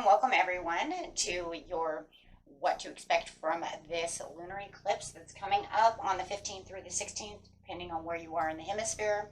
Welcome everyone to your what to expect from this lunar eclipse that's coming up on the 15th through the 16th, depending on where you are in the hemisphere.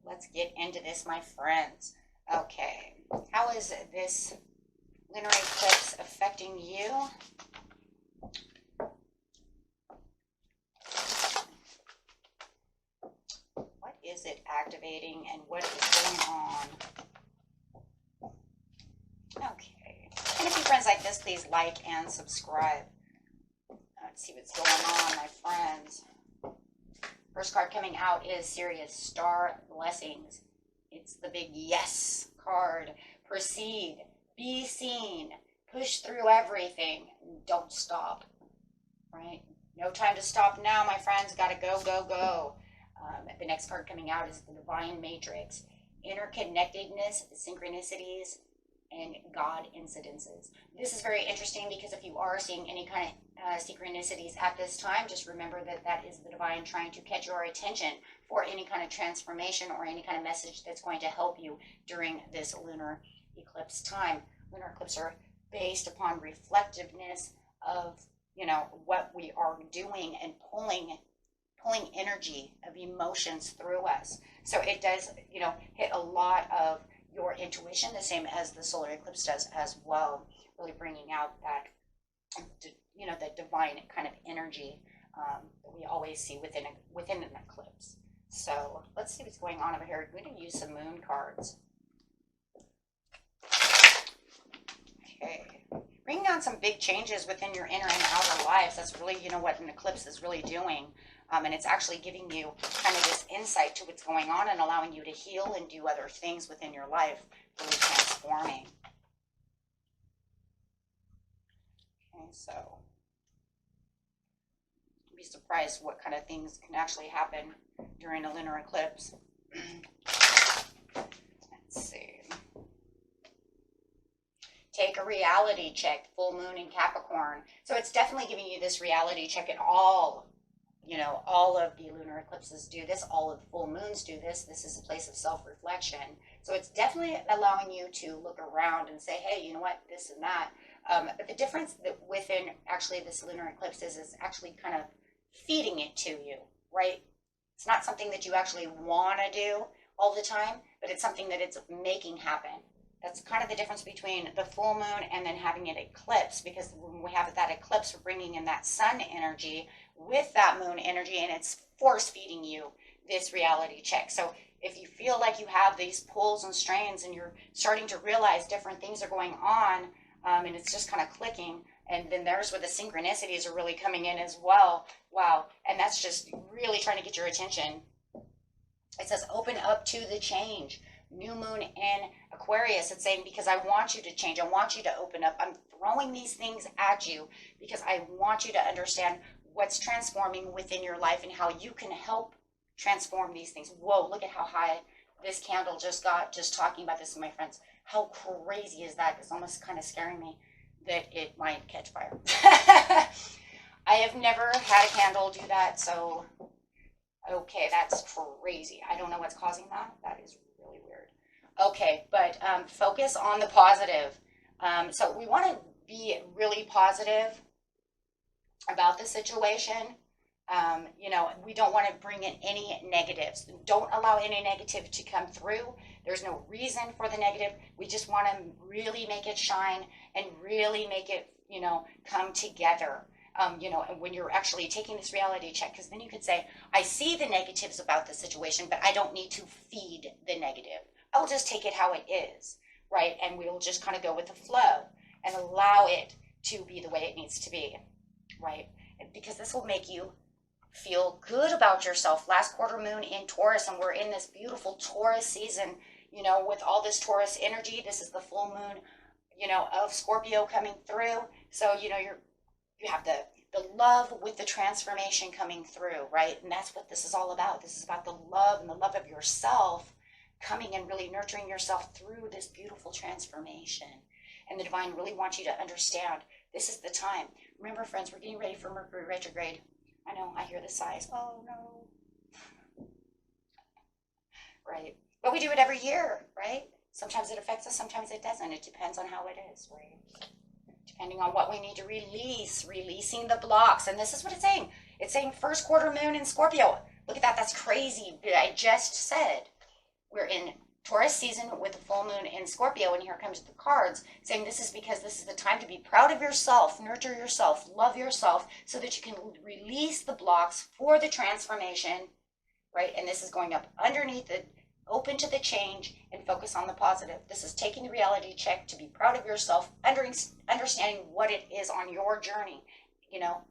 Let's get into this, my friends. Okay, how is this lunar eclipse affecting you? What is it activating and what is going on? Okay, and if you friends like this, please like and subscribe. Let's see what's going on, my friends. First card coming out is Serious Star Blessings. It's the big yes card. Proceed, be seen, push through everything, don't stop, right? No time to stop now, my friends. Gotta go, go, go. The next card coming out is the Divine Matrix. Interconnectedness, synchronicities, and God incidences. This is very interesting because if you are seeing any kind of synchronicities at this time, just remember that that is the divine trying to catch your attention for any kind of transformation or any kind of message that's going to help you during this lunar eclipse time. Lunar eclipses are based upon reflectiveness of, what we are doing and pulling energy of emotions through us. So it does, hit a lot of your intuition, the same as the solar eclipse does as well, really bringing out that, the divine kind of energy that we always see within an eclipse. So let's see what's going on over here. We're going to use some moon cards. Okay, bringing on some big changes within your inner and outer lives. That's really, what an eclipse is really doing. And it's actually giving you kind of this insight to what's going on and allowing you to heal and do other things within your life, really transforming. Okay, so you'd be surprised what kind of things can actually happen during a lunar eclipse. Let's see. Take a reality check, full moon in Capricorn. So it's definitely giving you this reality check at all. All of the lunar eclipses do this. All of the full moons do this. This is a place of self-reflection. So it's definitely allowing you to look around and say, hey, you know what, this and that. But the difference that within actually this lunar eclipse is actually kind of feeding it to you, right? It's not something that you actually want to do all the time, but it's something that it's making happen. That's kind of the difference between the full moon and then having it eclipse, because when we have that eclipse, we're bringing in that sun energy with that moon energy, and it's force feeding you this reality check. So if you feel like you have these pulls and strains and you're starting to realize different things are going on, and it's just kind of clicking, and then there's where the synchronicities are really coming in as well. Wow. And that's just really trying to get your attention. It says open up to the change. New moon in Aquarius. It's saying, because I want you to change. I want you to open up. I'm throwing these things at you because I want you to understand what's transforming within your life and how you can help transform these things. Whoa, look at how high this candle just got, just talking about this, my friends. How crazy is that? It's almost kind of scaring me that it might catch fire. I have never had a candle do that, so okay, that's crazy. I don't know what's causing that. That is really weird. Okay, but focus on the positive. So we want to be really positive about the situation. We don't want to bring in any negatives. Don't allow any negative to come through. There's no reason for the negative. We just want to really make it shine and really make it, come together. And when you're actually taking this reality check, because then you could say, I see the negatives about the situation, but I don't need to feed the negative. I'll just take it how it is, right? And we'll just kind of go with the flow and allow it to be the way it needs to be, right? Because this will make you feel good about yourself. Last quarter moon in Taurus, and we're in this beautiful Taurus season, with all this Taurus energy. This is the full moon, of Scorpio coming through. So, you're You have the love with the transformation coming through, right? And that's what this is all about. This is about the love and the love of yourself coming and really nurturing yourself through this beautiful transformation. And the divine really wants you to understand this is the time. Remember, friends, we're getting ready for Mercury retrograde. I know, I hear the sighs. Oh, no. Right? But we do it every year, right? Sometimes it affects us, sometimes it doesn't. It depends on how it is, right? Depending on what we need to release, releasing the blocks. And this is what it's saying. It's saying first quarter moon in Scorpio. Look at that. That's crazy. I just said we're in Taurus season with the full moon in Scorpio. And here comes the cards saying this is because this is the time to be proud of yourself, nurture yourself, love yourself so that you can release the blocks for the transformation, right? And this is going up underneath it, open to the change, and focus on the positive. This is taking the reality check to be proud of yourself, understanding what it is on your journey. You know,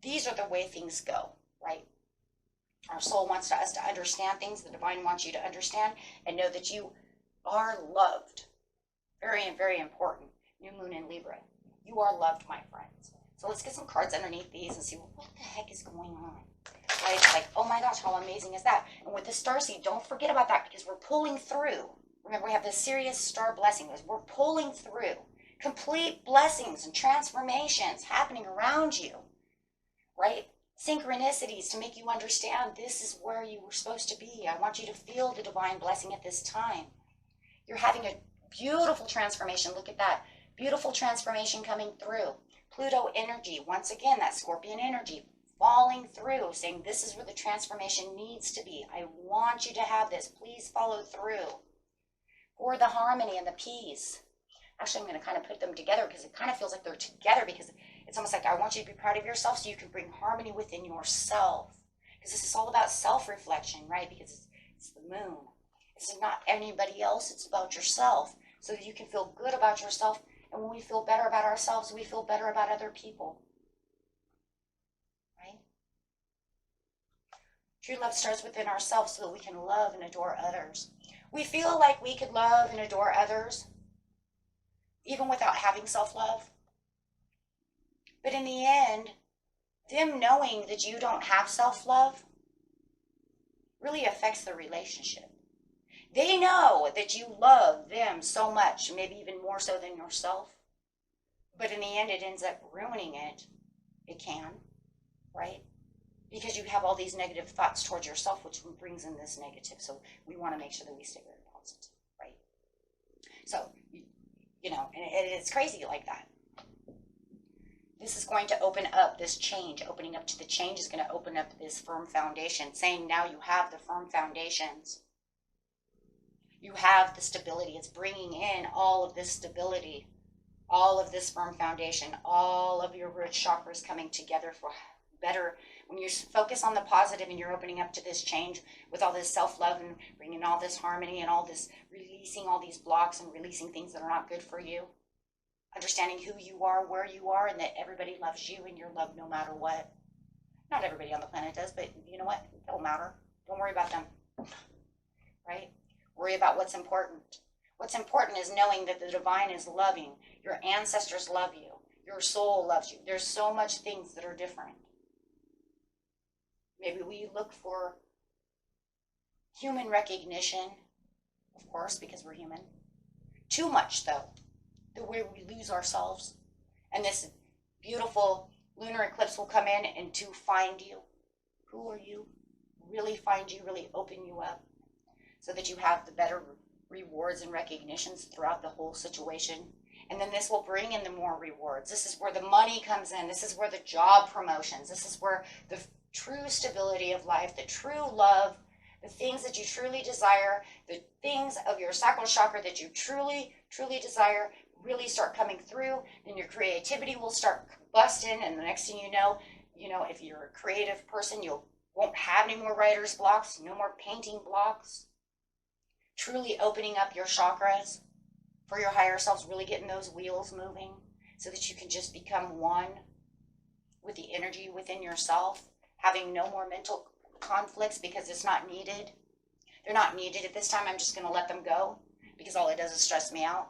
these are the way things go, right? Our soul wants us to understand things. The divine wants you to understand and know that you are loved. Very, very important. New moon in Libra. You are loved, my friends. So let's get some cards underneath these and see what the heck is going on. Right? It's like, oh my gosh, how amazing is that? And with the starseed, don't forget about that because we're pulling through. Remember, we have this serious star blessing. We're pulling through. Complete blessings and transformations happening around you. Right? Synchronicities to make you understand this is where you were supposed to be. I want you to feel the divine blessing at this time. You're having a beautiful transformation. Look at that. Beautiful transformation coming through. Pluto energy. Once again, that Scorpion energy. Falling through, saying this is where the transformation needs to be. I want you to have this. Please follow through. For the harmony and the peace. Actually, I'm going to kind of put them together because it kind of feels like they're together because it's almost like I want you to be proud of yourself so you can bring harmony within yourself. Because this is all about self-reflection, right? Because it's the moon. It's not anybody else. It's about yourself. So that you can feel good about yourself. And when we feel better about ourselves, we feel better about other people. True love starts within ourselves so that we can love and adore others. We feel like we could love and adore others even without having self-love. But in the end, them knowing that you don't have self-love really affects the relationship. They know that you love them so much, maybe even more so than yourself. But in the end, it ends up ruining it. It can, right? Because you have all these negative thoughts towards yourself, which brings in this negative. So we want to make sure that we stay very positive, right? So, you know, and it's crazy like that. This is going to open up this change. Opening up to the change is going to open up this firm foundation, saying now you have the firm foundations. You have the stability. It's bringing in all of this stability, all of this firm foundation, all of your root chakras coming together for better. When you focus on the positive and you're opening up to this change with all this self-love and bringing all this harmony and all this, releasing all these blocks and releasing things that are not good for you, understanding who you are, where you are, and that everybody loves you and you're loved no matter what. Not everybody on the planet does, but you know what? It don't matter. Don't worry about them, right? Worry about what's important. What's important is knowing that the divine is loving. Your ancestors love you. Your soul loves you. There's so much things that are different. Maybe we look for human recognition, of course, because we're human. Too much, though, the way we lose ourselves. And this beautiful lunar eclipse will come in and to find you. Who are you? Really find you, really open you up so that you have the better rewards and recognitions throughout the whole situation. And then this will bring in the more rewards. This is where the money comes in. This is where the job promotions. This is where the true stability of life, the true love, the things that you truly desire, the things of your sacral chakra that you truly, truly desire really start coming through. Then your creativity will start busting, and the next thing you know, if you're a creative person, you won't have any more writer's blocks, no more painting blocks. Truly opening up your chakras for your higher selves, really getting those wheels moving so that you can just become one with the energy within yourself. Having no more mental conflicts because it's not needed. They're not needed at this time. I'm just going to let them go because all it does is stress me out.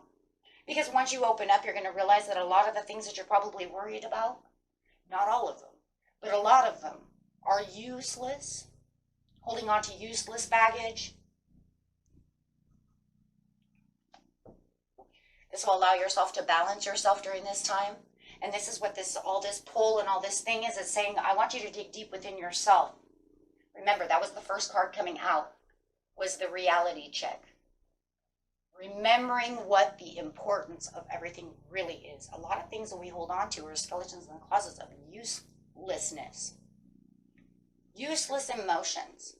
Because once you open up, you're going to realize that a lot of the things that you're probably worried about not all of them, but a lot of them are useless, holding on to useless baggage. This will allow yourself to balance yourself during this time. And this is what all this pull and all this thing is. It's saying, I want you to dig deep within yourself. Remember, that was the first card coming out, was the reality check. Remembering what the importance of everything really is. A lot of things that we hold on to are skeletons in the closets of uselessness. Useless emotions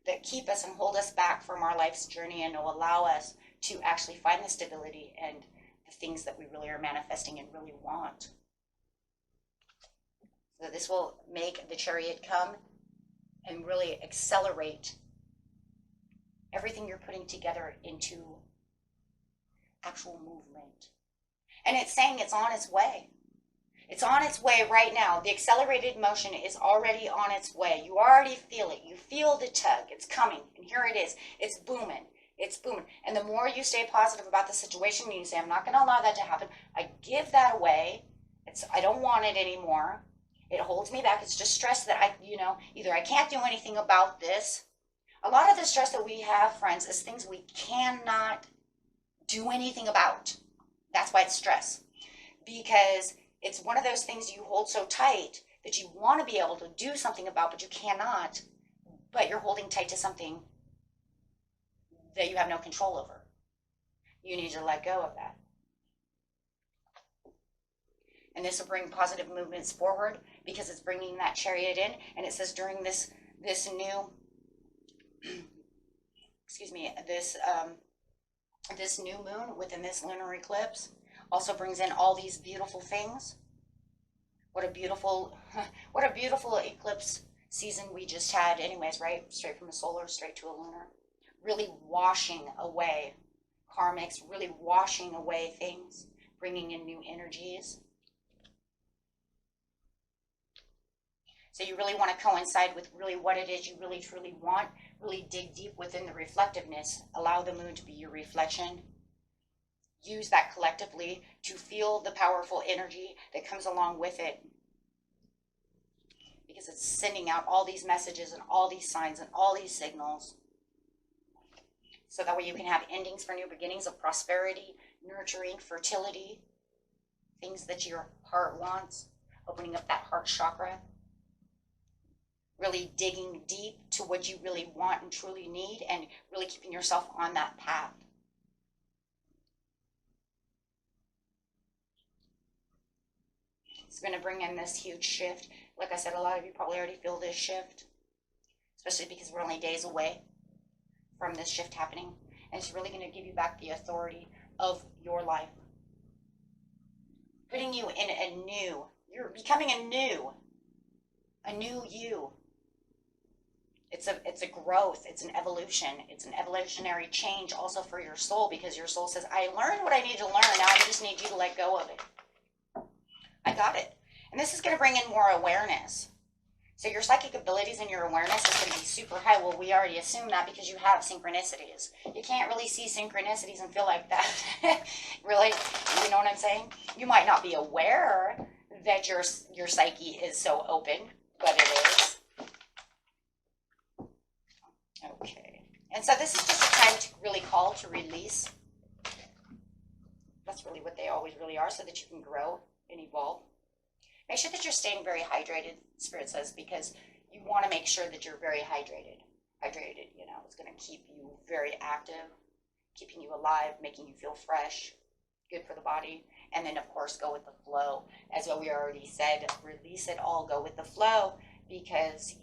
that keep us and hold us back from our life's journey and will allow us to actually find the stability and the things that we really are manifesting and really want. So this will make the Chariot come and really accelerate everything you're putting together into actual movement. And it's saying it's on its way. It's on its way right now. The accelerated motion is already on its way. You already feel it. You feel the tug. It's coming. And here it is. It's booming. It's booming. And the more you stay positive about the situation, and you say, I'm not going to allow that to happen. I give that away. I don't want it anymore. It holds me back. It's just stress that either I can't do anything about this. A lot of the stress that we have, friends, is things we cannot do anything about. That's why it's stress. Because it's one of those things you hold so tight that you want to be able to do something about, but you cannot. But you're holding tight to something that you have no control over. You need to let go of that. And this will bring positive movements forward because it's bringing that Chariot in. And it says during this new, this new moon within this lunar eclipse also brings in all these beautiful things. What a beautiful eclipse season we just had anyways, right? Straight from a solar, straight to a lunar. Really washing away karmics, really washing away things, bringing in new energies. So you really want to coincide with really what it is you really truly want. Really dig deep within the reflectiveness. Allow the moon to be your reflection. Use that collectively to feel the powerful energy that comes along with it. Because it's sending out all these messages and all these signs and all these signals. So that way you can have endings for new beginnings of prosperity, nurturing, fertility. Things that your heart wants. Opening up that heart chakra. Really digging deep to what you really want and truly need, and really keeping yourself on that path. It's going to bring in this huge shift. Like I said, a lot of you probably already feel this shift, especially because we're only days away from this shift happening. And it's really going to give you back the authority of your life. Putting you in you're becoming a new you. It's a growth. It's an evolution. It's an evolutionary change also for your soul, because your soul says, I learned what I need to learn. Now I just need you to let go of it. I got it. And this is going to bring in more awareness. So your psychic abilities and your awareness is going to be super high. Well, we already assume that because you have synchronicities. You can't really see synchronicities and feel like that. Really? You know what I'm saying? You might not be aware that your psyche is so open, but it is. Okay. And so this is just a time to really call to release. That's really what they always really are, so that you can grow and evolve. Make sure that you're staying very hydrated, Spirit says, because you want to make sure that you're very hydrated. Hydrated, it's going to keep you very active, keeping you alive, making you feel fresh, good for the body. And then, of course, go with the flow. As what we already said, release it all, go with the flow, because,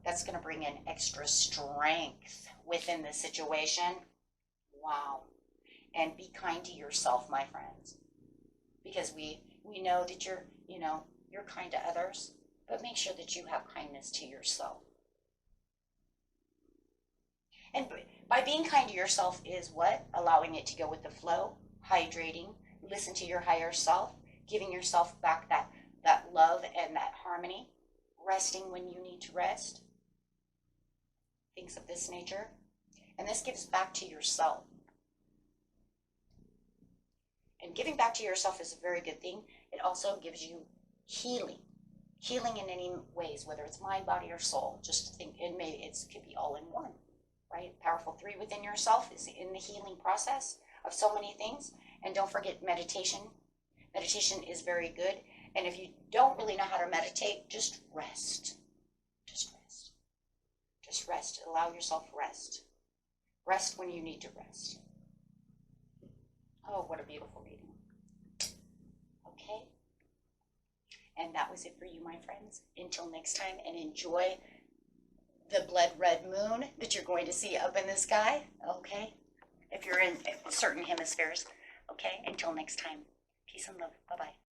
that's going to bring in extra strength within the situation. Wow. And be kind to yourself, my friends, because we know that you're kind to others, but make sure that you have kindness to yourself. And by being kind to yourself is what? Allowing it to go with the flow, hydrating, listen to your higher self, giving yourself back that love and that harmony, resting when you need to rest, things of this nature. And this gives back to yourself. And giving back to yourself is a very good thing. It also gives you healing healing in any ways, whether it's mind, body, or soul. Just think it could be all in one, right? Powerful 3 within yourself is in the healing process of so many things. And don't forget meditation. Meditation is very good. And if you don't really know how to meditate, just rest. Just rest. Just rest. Allow yourself rest. Rest when you need to rest. Oh, what a beautiful reading. Okay. And that was it for you, my friends. Until next time, and enjoy the blood red moon that you're going to see up in the sky. Okay. If you're in certain hemispheres. Okay. Until next time. Peace and love. Bye-bye.